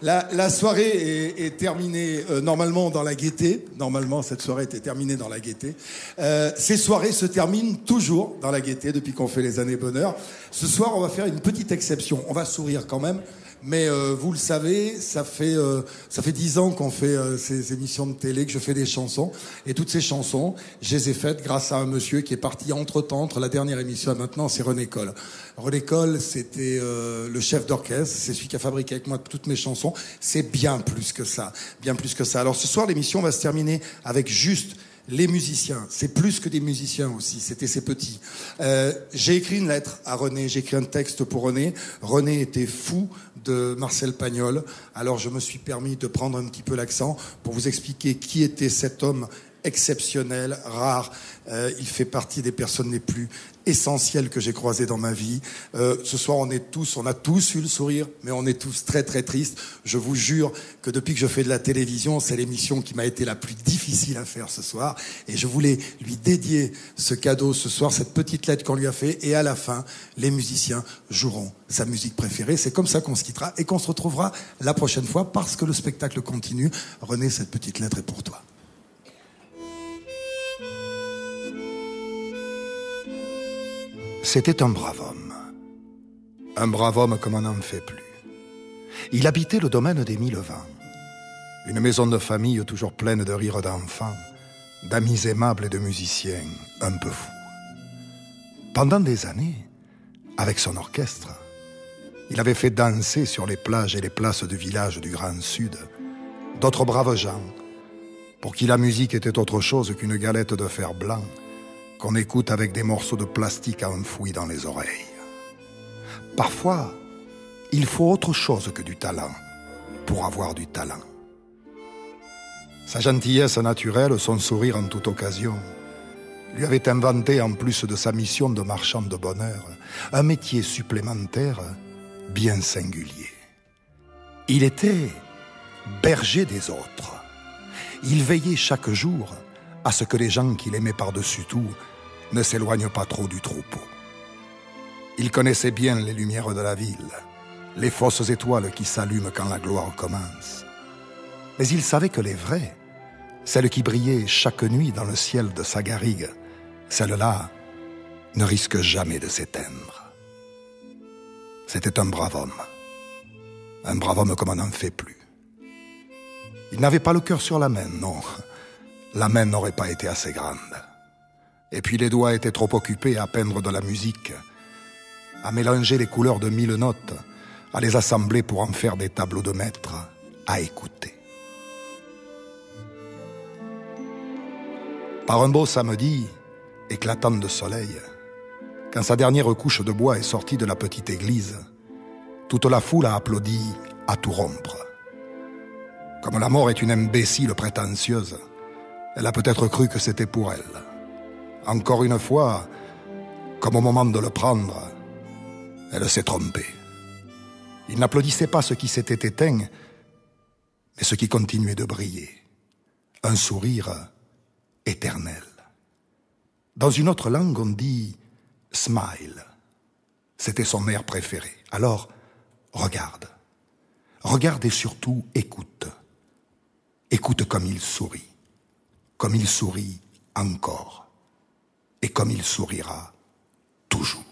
La soirée est terminée normalement dans la gaieté. Normalement, cette soirée était terminée dans la gaieté. Ces soirées se terminent toujours dans la gaieté depuis qu'on fait les années bonheur. Ce soir, on va faire une petite exception. On va sourire quand même. Mais vous le savez, ça fait 10 ans qu'on fait ces émissions de télé, que je fais des chansons. Et toutes ces chansons, je les ai faites grâce à un monsieur qui est parti entre-temps, entre la dernière émission et maintenant, c'est René Coll. René Coll, c'était le chef d'orchestre, c'est celui qui a fabriqué avec moi toutes mes chansons. C'est bien plus que ça, bien plus que ça. Alors ce soir, l'émission va se terminer avec juste les musiciens. C'est plus que des musiciens aussi, c'était ces petits. J'ai écrit une lettre à René, j'ai écrit un texte pour René. René était fou de Marcel Pagnol, alors je me suis permis de prendre un petit peu l'accent pour vous expliquer qui était cet homme exceptionnel, rare. Il fait partie des personnes les plus essentielles que j'ai croisées dans ma vie. Ce soir, on a tous eu le sourire, mais on est tous très très tristes. Je vous jure que depuis que je fais de la télévision, c'est l'émission qui m'a été la plus difficile à faire ce soir. Et je voulais lui dédier ce cadeau ce soir, cette petite lettre qu'on lui a fait. Et à la fin, les musiciens joueront sa musique préférée. C'est comme ça qu'on se quittera et qu'on se retrouvera la prochaine fois parce que le spectacle continue. René, cette petite lettre est pour toi. C'était un brave homme comme on n'en fait plus. Il habitait le domaine des 1000 vents, une maison de famille toujours pleine de rires d'enfants, d'amis aimables et de musiciens un peu fous. Pendant des années, avec son orchestre, il avait fait danser sur les plages et les places du village du Grand Sud d'autres braves gens, pour qui la musique était autre chose qu'une galette de fer blanc qu'on écoute avec des morceaux de plastique enfouis dans les oreilles. Parfois, il faut autre chose que du talent pour avoir du talent. Sa gentillesse naturelle, son sourire en toute occasion, lui avait inventé, en plus de sa mission de marchand de bonheur, un métier supplémentaire bien singulier. Il était berger des autres. Il veillait chaque jour à ce que les gens qu'il aimait par-dessus tout ne s'éloignent pas trop du troupeau. Il connaissait bien les lumières de la ville, les fausses étoiles qui s'allument quand la gloire commence. Mais il savait que les vraies, celles qui brillaient chaque nuit dans le ciel de sa garrigue, celles-là ne risquent jamais de s'éteindre. C'était un brave homme comme on n'en fait plus. Il n'avait pas le cœur sur la main, non. La main n'aurait pas été assez grande. Et puis les doigts étaient trop occupés à peindre de la musique, à mélanger les couleurs de 1000 notes, à les assembler pour en faire des tableaux de maître, à écouter. Par un beau samedi, éclatant de soleil, quand sa dernière couche de bois est sortie de la petite église, toute la foule a applaudi à tout rompre. Comme la mort est une imbécile prétentieuse, elle a peut-être cru que c'était pour elle. Encore une fois, comme au moment de le prendre, elle s'est trompée. Il n'applaudissait pas ce qui s'était éteint, mais ce qui continuait de briller. Un sourire éternel. Dans une autre langue, on dit « smile ». C'était son air préféré. Alors, regarde. Regarde et surtout écoute. Écoute comme il sourit. Comme il sourit encore. Et comme il sourira toujours.